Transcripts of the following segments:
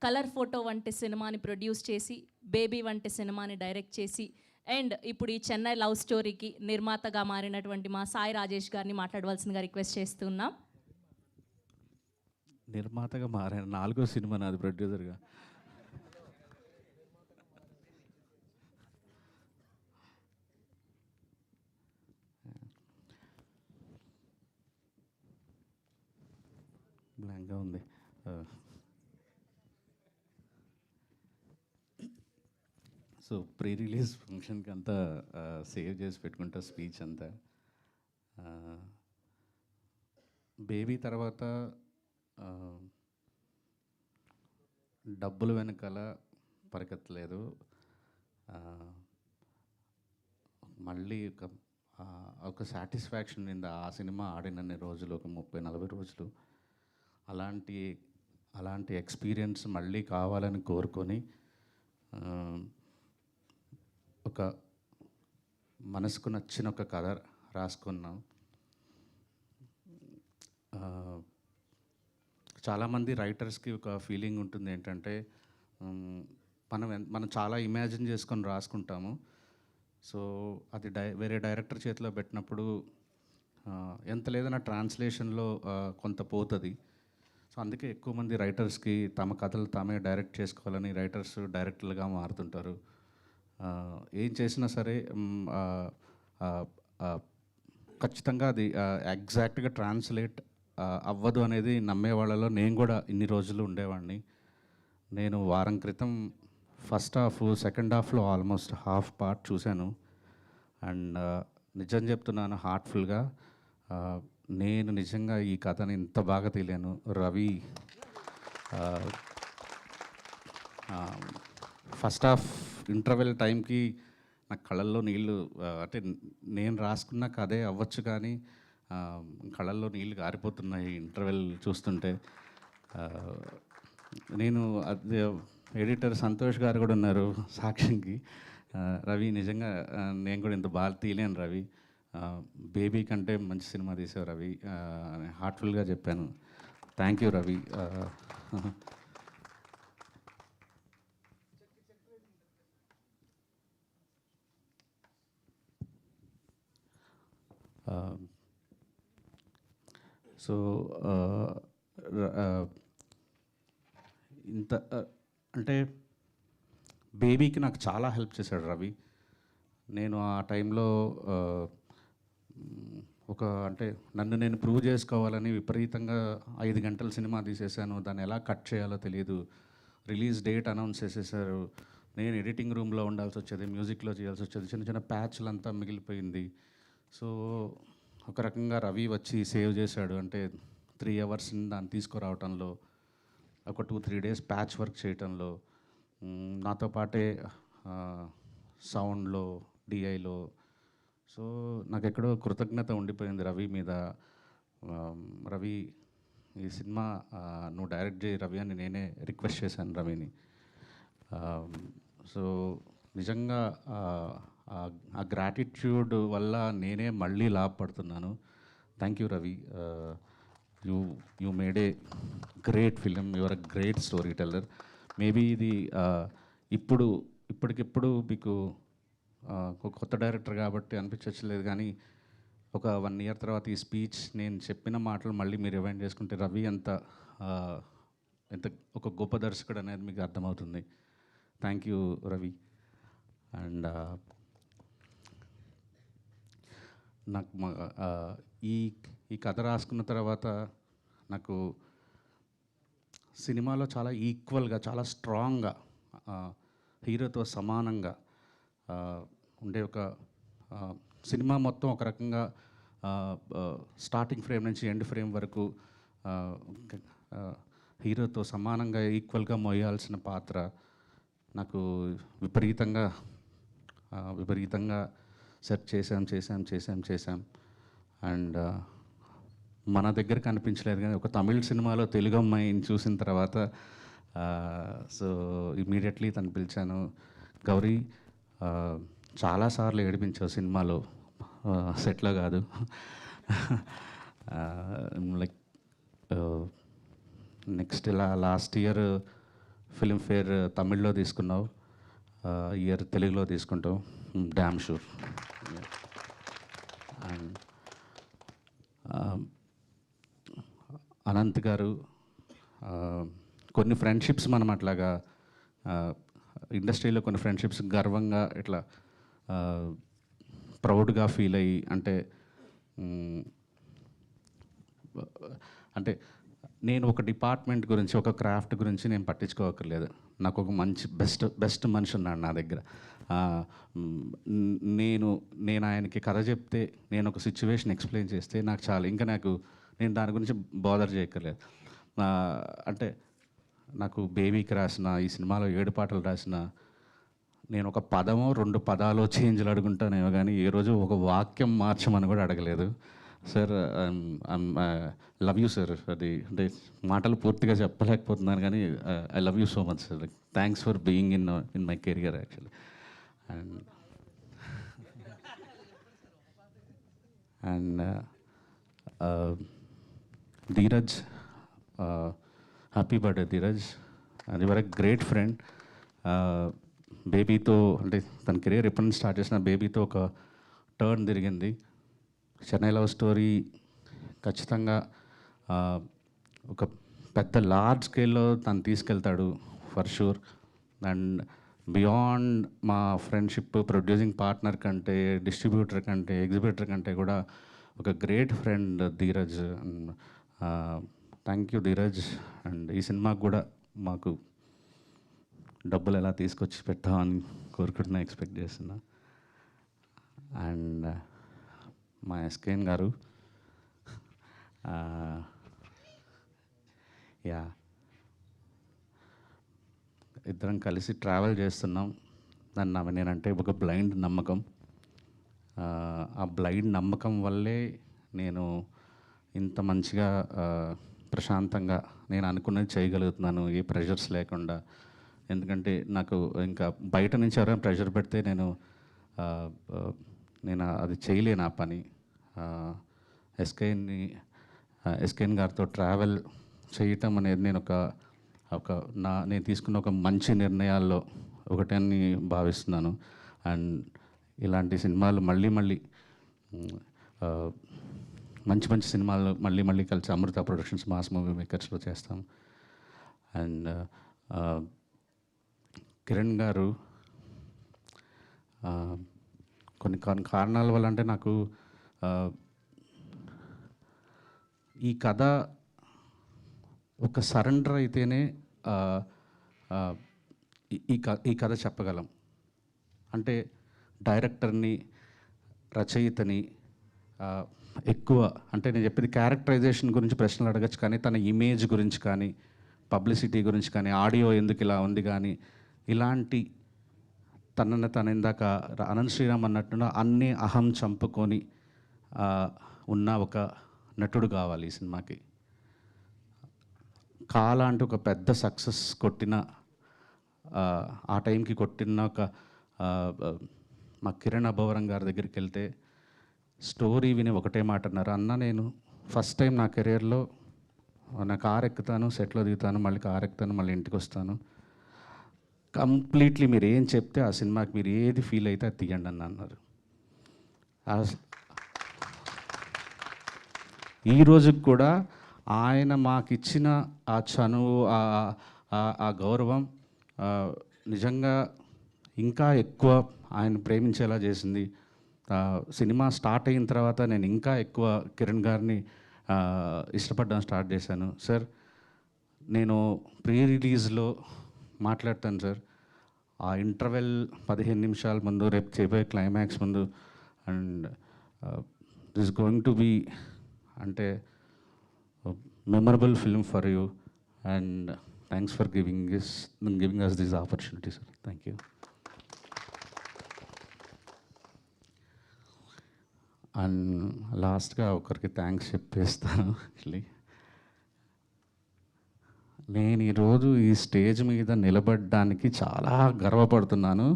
Colour photo వంటి సినిమాని produce చేసి, బేబీ వంటి సినిమాని డైరెక్ట్ చేసి, అండ్ ఇప్పుడు ఈ చెన్నై లవ్ స్టోరీకి నిర్మాతగా మారినటువంటి మా సాయి రాజేష్ గారిని మాట్లాడవలసిందిగా రిక్వెస్ట్ చేస్తున్నాం. నిర్మాతగా మారాను, 4వ సినిమా నాది ప్రొడ్యూసర్గా. బ్లాంక్గా ఉంది. సో ప్రీ రిలీజ్ ఫంక్షన్కి అంతా సేవ్ చేసి పెట్టుకుంటా స్పీచ్ అంతా. బేబీ తర్వాత డబ్బులు వెనకాల పరిగెత్తలేదు. మళ్ళీ ఒక సాటిస్ఫాక్షన్ ఉంది ఆ సినిమా ఆడినన్ని రోజులు, ఒక 30-40 రోజులు. అలాంటి ఎక్స్పీరియన్స్ మళ్ళీ కావాలని కోరుకొని ఒక మనసుకు నచ్చిన ఒక కథ రాసుకున్నాం. చాలామంది రైటర్స్కి ఒక ఫీలింగ్ ఉంటుంది ఏంటంటే, మనం చాలా ఇమాజిన్ చేసుకొని రాసుకుంటాము. సో అది వేరే డైరెక్టర్ చేతిలో పెట్టినప్పుడు ఎంత లేదన్నా ట్రాన్స్లేషన్లో కొంత పోతుంది. సో అందుకే ఎక్కువ మంది రైటర్స్కి తమ కథలు తామే డైరెక్ట్ చేసుకోవాలని రైటర్స్ డైరెక్టర్లుగా మారుతుంటారు. ఏం చేసినా సరే ఖచ్చితంగా అది ఎగ్జాక్ట్గా ట్రాన్స్లేట్ అవ్వదు అనేది నమ్మే వాళ్ళలో నేను కూడా ఇన్ని రోజులు ఉండేవాడిని. నేను వారం క్రితం ఫస్ట్ హాఫ్, సెకండ్ హాఫ్లో ఆల్మోస్ట్ హాఫ్ పార్ట్ చూశాను. అండ్ నిజం చెప్తున్నాను హార్ట్ఫుల్గా, నేను నిజంగా ఈ కథని ఇంత బాగా తెలియను. రవి ఫస్ట్ హాఫ్ ఇంటర్వెల్ టైంకి నా కళ్ళల్లో నీళ్ళు, అంటే నేను రాసుకున్న కథే అవ్వచ్చు కానీ కళ్ళల్లో నీళ్ళు గారిపోతున్నాయి ఇంటర్వెల్ చూస్తుంటే. నేను అది ఎడిటర్ సంతోష్ గారు కూడా ఉన్నారు సాక్ష్యంకి. రవి నిజంగా నేను కూడా ఇంత బాగా తీయలేను రవి, బేబీ కంటే మంచి సినిమా తీసావు రవి, హార్ట్ఫుల్గా చెప్పాను. Thank you Ravi. సో ఇంత అంటే బేబీకి నాకు చాలా హెల్ప్ చేశాడు రవి. నేను ఆ టైంలో అంటే నన్ను నేను ప్రూవ్ చేసుకోవాలని విపరీతంగా 5 గంటల సినిమా తీసేశాను. దాన్ని ఎలా కట్ చేయాలో తెలియదు. రిలీజ్ డేట్ అనౌన్స్ చేసేసారు. నేను ఎడిటింగ్ రూమ్లో ఉండాల్సి వచ్చేది, మ్యూజిక్లో చేయాల్సి వచ్చేది, చిన్న చిన్న ప్యాచ్లంతా మిగిలిపోయింది. సో ఒక రకంగా రవి వచ్చి సేవ్ చేశాడు. అంటే 3 అవర్స్ దాన్ని తీసుకురావటంలో, ఒక 2-3 డేస్ ప్యాచ్ వర్క్ చేయటంలో, నాతో పాటే సౌండ్లో, డిఐలో. సో నాకు ఎక్కడో కృతజ్ఞత ఉండిపోయింది రవి మీద. రవి ఈ సినిమా నువ్వు డైరెక్ట్ చేయి రవి అని నేనే రిక్వెస్ట్ చేశాను రవిని. సో నిజంగా ఆ గ్రాటిట్యూడ్ వల్ల నేనే మళ్ళీ లాభపడుతున్నాను. Thank you Ravi. You made a great film, your a great storyteller. Maybe ఇది ఇప్పటికిప్పుడు మీకు కొత్త డైరెక్టర్ కాబట్టి అనిపించట్లేదు, కానీ ఒక 1 ఇయర్ తర్వాత ఈ స్పీచ్ నేను చెప్పిన మాటలు మళ్ళీ మీరు రివైండ్ చేసుకుంటే రవి ఎంత ఒక గొప్ప దర్శకుడు అనేది మీకు అర్థమవుతుంది. Thank you Ravi. అండ్ నాకు ఈ కథ రాసుకున్న తర్వాత నాకు సినిమాలో చాలా ఈక్వల్గా, చాలా స్ట్రాంగ్గా, హీరోతో సమానంగా ఉండే ఒక సినిమా మొత్తం ఒక రకంగా స్టార్టింగ్ ఫ్రేమ్ నుంచి ఎండ్ ఫ్రేమ్ వరకు హీరోతో సమానంగా ఈక్వల్గా మోయాల్సిన పాత్ర నాకు విపరీతంగా సెర్చ్ చేశాం. అండ్ మన దగ్గర కనిపించలేదు, కానీ ఒక తమిళ సినిమాలో తెలుగు అమ్మాయిని చూసిన తర్వాత సో ఇమీడియట్లీ తను పిలిచాను. గౌరీ, చాలాసార్లు ఏడిపించావు సినిమాలో, సెట్లో కాదు. లైక్ నెక్స్ట్ ఇలా లాస్ట్ ఇయర్ ఫిలింఫేర్ తమిళ్లో తీసుకున్నావు, ఇయర్ తెలుగులో తీసుకుంటావు, డ్యామ్ షూర్. అండ్ అనంత్ గారు, కొన్ని ఫ్రెండ్షిప్స్ మనం అట్లాగా ఇండస్ట్రీలో కొన్ని ఫ్రెండ్షిప్స్ గర్వంగా ఇట్లా ప్రౌడ్గా ఫీల్ అయ్యి, అంటే నేను ఒక డిపార్ట్మెంట్ గురించి, ఒక క్రాఫ్ట్ గురించి నేను పట్టించుకోకర్లేదు. నాకు ఒక మంచి బెస్ట్ మనిషి ఉన్నాడు నా దగ్గర. నేను ఆయనకి కథ చెప్తే, నేను ఒక సిచ్యువేషన్ ఎక్స్ప్లెయిన్ చేస్తే నాకు చాలు, ఇంకా నేను దాని గురించి బోదర్ చేయక్కర్లేదు. అంటే నాకు బేబీకి రాసిన, ఈ సినిమాలో 7 పాటలు రాసిన, నేను ఒక పదమో 2 పదాలు చేంజ్లు అడుగుంటానేమో కానీ ఏ రోజు ఒక వాక్యం మార్చమని కూడా అడగలేదు. Sir, love you sir. అది అంటే మాటలు పూర్తిగా చెప్పలేకపోతున్నాను కానీ I love you so much sir. Thanks for being in my career actually. And Dheeraj, happy birthday Dheeraj. అది వర్ గ్రేట్ ఫ్రెండ్. బేబీతో, అంటే తన కెరీర్ ఎప్పటి నుంచి స్టార్ట్ చేసిన బేబీతో ఒక టర్న్ తిరిగింది. చెన్నై లవ్ స్టోరీ ఖచ్చితంగా ఒక పెద్ద లార్జ్ స్కేల్లో తను తీసుకెళ్తాడు ఫర్ షూర్. అండ్ బియాండ్ మా ఫ్రెండ్షిప్, ప్రొడ్యూసింగ్ పార్ట్నర్ కంటే, డిస్ట్రిబ్యూటర్ కంటే, ఎగ్జిబిటర్ కంటే కూడా ఒక great friend Dheeraj. Thank you Dheeraj. And ఈ సినిమాకు కూడా మాకు డబ్బులు ఎలా తీసుకొచ్చి పెట్టామని కోరుకుంటున్నా, ఎక్స్పెక్ట్ చేస్తున్నా. అండ్ మా ఎస్కేఎన్ గారు, యా, ఇద్దరం కలిసి ట్రావెల్ చేస్తున్నాం. నేనంటే ఒక బ్లైండ్ నమ్మకం. ఆ బ్లైండ్ నమ్మకం వల్లే నేను ఇంత మంచిగా ప్రశాంతంగా నేను అనుకున్నది చేయగలుగుతున్నాను, ఏ ప్రెషర్స్ లేకుండా. ఎందుకంటే నాకు ఇంకా బయట నుంచి ఎవరైనా ప్రెషర్ పెడితే నేను అది చేయలేను ఆ పని. ఎస్కేఎన్ గారితో ట్రావెల్ చేయటం అనేది నేను తీసుకున్న ఒక మంచి నిర్ణయాల్లో ఒకటని భావిస్తున్నాను. అండ్ ఇలాంటి సినిమాలు మళ్ళీ మంచి సినిమాలు మళ్ళీ కలిసి అమృత ప్రొడక్షన్స్, మాస్ మూవీ మేకర్స్లో చేస్తాం. అండ్ కిరణ్ గారు, కొన్ని కారణాల వల్ల, అంటే నాకు ఈ కథ ఒక సరెండర్ అయితేనే ఈ కథ చెప్పగలం. అంటే డైరెక్టర్ని, రచయితని ఎక్కువ, అంటే నేను చెప్పేది క్యారెక్టరైజేషన్ గురించి ప్రశ్నలు అడగచ్చు, కానీ తన ఇమేజ్ గురించి కానీ, పబ్లిసిటీ గురించి కానీ, ఆడియో ఎందుకు ఇలా ఉంది కానీ, ఇలాంటి తను ఇందాక అనంత్ శ్రీరామ్ అన్నట్టుగా అన్నీ అహం చంపుకొని ఉన్న ఒక నటుడు కావాలి ఈ సినిమాకి. కాలా అంటే ఒక పెద్ద సక్సెస్ కొట్టిన, ఆ టైంకి కొట్టిన ఒక మా కిరణ్ అబ్బవరం గారి దగ్గరికి వెళ్తే స్టోరీ విని ఒకటే మాట అన్నారు, అన్న నేను ఫస్ట్ టైం నా కెరీర్లో నా కారు ఎక్కుతాను, సెట్లో దిగుతాను, మళ్ళీ కారు ఎక్కుతాను, మళ్ళీ ఇంటికి వస్తాను, కంప్లీట్లీ మీరు ఏం చెప్తే ఆ సినిమాకి మీరు ఏది ఫీల్ అయితే అది తీయండి అని అన్నారు. ఈ రోజుకి కూడా ఆయన మాకిచ్చిన ఆ చనువు, ఆ గౌరవం నిజంగా ఇంకా ఎక్కువ ఆయన ప్రేమించేలా చేసింది. సినిమా స్టార్ట్ అయిన తర్వాత నేను ఇంకా ఎక్కువ కిరణ్ గారిని ఇష్టపడడం స్టార్ట్ చేశాను. సార్, నేను ప్రీ రిలీజ్లో మాట్లాడతాను సార్, ఆ ఇంటర్వెల్ 15 నిమిషాల ముందు, రేపు చేయబోయే క్లైమాక్స్ ముందు, and this going to be అంటే memorable film for you, and thanks for giving us this opportunity sir. Thank you. And లాస్ట్గా ఒకరికి థ్యాంక్స్ చెప్పేస్తాను. యాక్చువల్లీ నేను ఈరోజు ఈ స్టేజ్ మీద నిలబడడానికి చాలా గర్వపడుతున్నాను.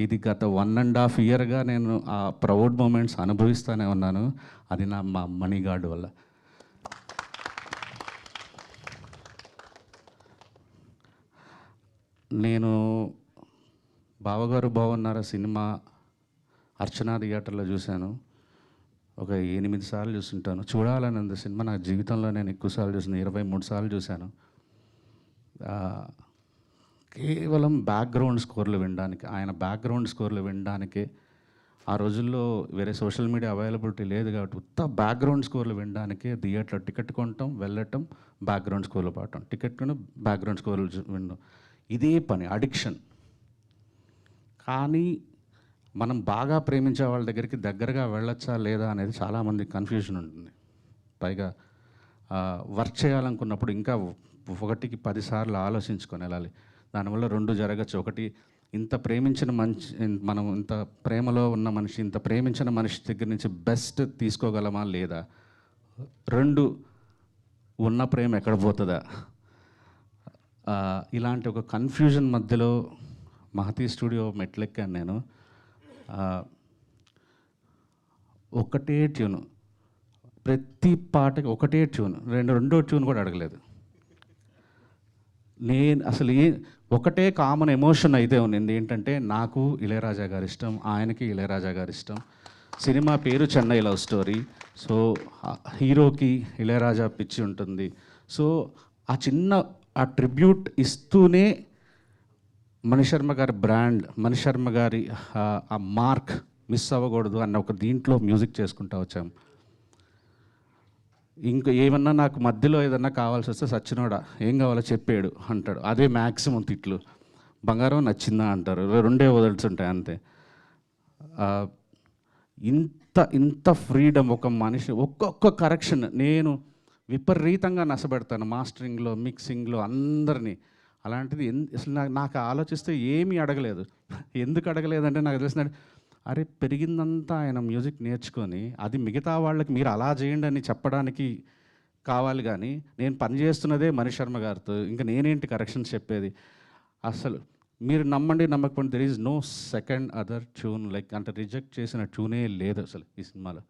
ఇది గత 1.5 ఇయర్గా నేను ఆ ప్రౌడ్ మూమెంట్స్ అనుభవిస్తూనే ఉన్నాను. అది మా మణిగాడ్ వల్ల. నేను బావగారు బాగున్నారా సినిమా అర్చనా థియేటర్లో చూశాను. ఒక 8 సార్లు చూస్తుంటాను. చూడాలని ఉంది సినిమా. నా జీవితంలో నేను ఎక్కువసార్లు చూసాను, 23 సార్లు చూశాను. కేవలం బ్యాక్గ్రౌండ్ స్కోర్లు వినడానికి, ఆయన బ్యాక్గ్రౌండ్ స్కోర్లు వినడానికే. ఆ రోజుల్లో వేరే సోషల్ మీడియా అవైలబిలిటీ లేదు కాబట్టి ఉత్త బ్యాక్గ్రౌండ్ స్కోర్లు వినడానికే థియేటర్లో టికెట్ కొనటం, వెళ్ళటం, బ్యాక్గ్రౌండ్ స్కోర్లు పాడటం, టికెట్ కొని బ్యాక్గ్రౌండ్ స్కోర్లు వినడం, ఇదే పని, అడిక్షన్. కానీ మనం బాగా ప్రేమించే వాళ్ళ దగ్గరగా వెళ్ళొచ్చా లేదా అనేది చాలామంది కన్ఫ్యూజన్ ఉంటుంది. పైగా వర్క్ చేయాలనుకున్నప్పుడు ఇంకా 1కి 10 సార్లు ఆలోచించుకొని వెళ్ళాలి. దానివల్ల 2 జరగచ్చు. ఒకటి, ఇంత ప్రేమించిన మనిషి, మనం ఇంత ప్రేమలో ఉన్న మనిషి, ఇంత ప్రేమించిన మనిషి దగ్గర నుంచి బెస్ట్ తీసుకోగలమా లేదా. 2, ఉన్న ప్రేమ ఎక్కడ పోతుందా. ఇలాంటి ఒక కన్ఫ్యూజన్ మధ్యలో మహతి స్టూడియో మెట్లెక్కాను నేను. ఒకటే ట్యూను, ప్రతి పాటకి ఒకటే ట్యూన్, రెండో ట్యూన్ కూడా అడగలేదు. నేను అసలు ఒకటే కామన్ ఎమోషన్ అయితే ఉంది. ఏంటంటే నాకు ఇళయరాజా గారి ఇష్టం, ఆయనకి ఇళయరాజా గారి ఇష్టం. సినిమా పేరు చెన్నై లవ్ స్టోరీ. సో హీరోకి ఇళయరాజా పిచ్చి ఉంటుంది. సో ఆ ట్రిబ్యూట్ ఇస్తూనే మణిశర్మ గారి బ్రాండ్, మణిశర్మ గారి ఆ మార్క్ మిస్ అవ్వకూడదు అన్న ఒక దీంట్లో మ్యూజిక్ చేసుకుంటూ వచ్చాం. ఇంకా ఏమన్నా నాకు మధ్యలో ఏదన్నా కావాల్సి వస్తే సచ్చినోడా ఏం కావాలో చెప్పాడు అంటాడు. అదే మ్యాక్సిమం తిట్లు. బంగారం నచ్చిందా అంటారు, 2 వదులుతుంటాయి అంతే. ఇంత ఫ్రీడమ్ ఒక మనిషి, ఒక్కొక్క కరెక్షన్ నేను విపరీతంగా నసబెడతాను, మాస్టరింగ్లో, మిక్సింగ్లో అందరినీ. అలాంటిది అసలు నాకు ఆలోచిస్తే ఏమీ అడగలేదు. ఎందుకు అడగలేదంటే నాకు తెలిసిన, అరే పెరిగిందంతా ఆయన మ్యూజిక్ నేర్చుకొని అది మిగతా వాళ్ళకి మీరు అలా చేయండి అని చెప్పడానికి కావాలి. కానీ నేను పనిచేస్తున్నదే మణిశర్మ గారితో, ఇంకా నేనేంటి కరెక్షన్స్ చెప్పేది. అసలు మీరు నమ్మండి నమ్మకపోండి, there is no second other tune like, అంటే రిజెక్ట్ చేసిన ట్యూనే లేదు అసలు ఈ సినిమాలో.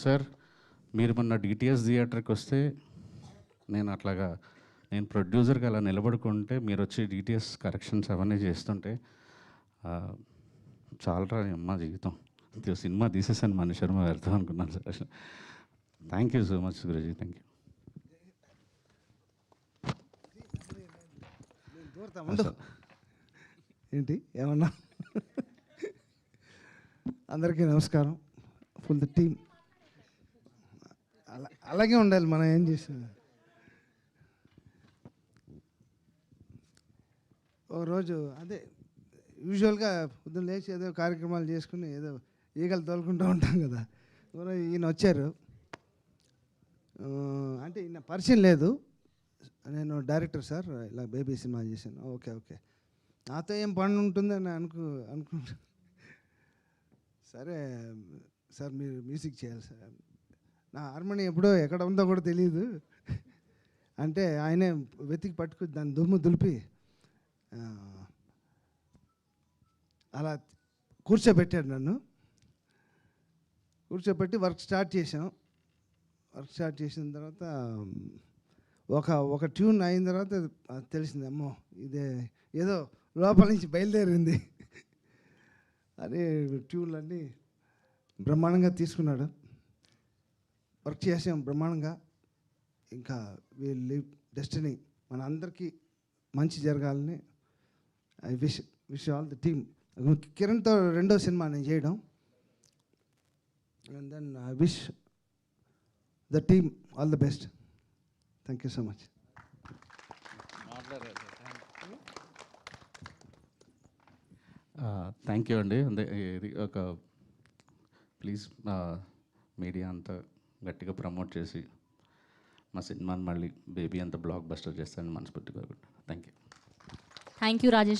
సార్ మీరు మొన్న డిటిఎస్ థియేటర్కి వస్తే నేను ప్రొడ్యూసర్గా అలా నిలబడుకుంటే మీరు వచ్చి డిటిఎస్ కరెక్షన్స్ అవన్నీ చేస్తుంటే చాలరా అమ్మ జీవితం, సినిమా తీసేసాను మణిశర్మ గారితో అనుకున్నాను సార్. అసలు thank you so much Guruji, thank you. ఏంటి ఏమన్నా. అందరికీ నమస్కారం. ఫుల్ ద టీమ్ అలాగే ఉండాలి, మనం ఏం చేసాం. ఓ రోజు అదే యూజువల్గా పొద్దున్న లేచి ఏదో కార్యక్రమాలు చేసుకుని ఏదో ఈగలు తోలుకుంటూ ఉంటాం కదా. ఈయన వచ్చారు. అంటే ఈయన పరిచయం లేదు, నేను డైరెక్టర్ సార్, ఇలా బేబీ సినిమా చేశాను. ఓకే ఓకే, నాతో ఏం పని ఉంటుందని అనుకుంటా. సరే సార్ మీరు మ్యూజిక్ చేయాలి సార్. నా హార్మోని ఎప్పుడో ఎక్కడ ఉందో కూడా తెలియదు. అంటే ఆయనే వెతికి పట్టుకుని దాన్ని దుమ్ము దులిపి అలా కూర్చోబెట్టాడు నన్ను. కూర్చోబెట్టి వర్క్ స్టార్ట్ చేసాం. వర్క్ స్టార్ట్ చేసిన తర్వాత ఒక ట్యూన్ అయిన తర్వాత తెలిసింది, అమ్మో ఇదే ఏదో లోపల నుంచి బయలుదేరింది. అదే ట్యూన్లన్నీ బ్రహ్మాండంగా తీసుకున్నాడు. వర్క్ చేసాం బ్రహ్మాండంగా. ఇంకా వీల్ లివ్ డెస్టినీ, మన అందరికీ మంచి జరగాలని I wish all the team. కిరణ్తో 2వ సినిమా నేను చేయడం. And then I wish the team all the best. Thank you so much. Thank you అండి. ఇది ఒక ప్లీజ్ మీడియా అంతా గట్టిగా ప్రమోట్ చేసి మా సినిమాని మళ్ళీ బేబీ అంతా బ్లాక్ బస్టర్ చేస్తానని మనస్ఫూర్తిగా. Thank you. Thank you Rajesh.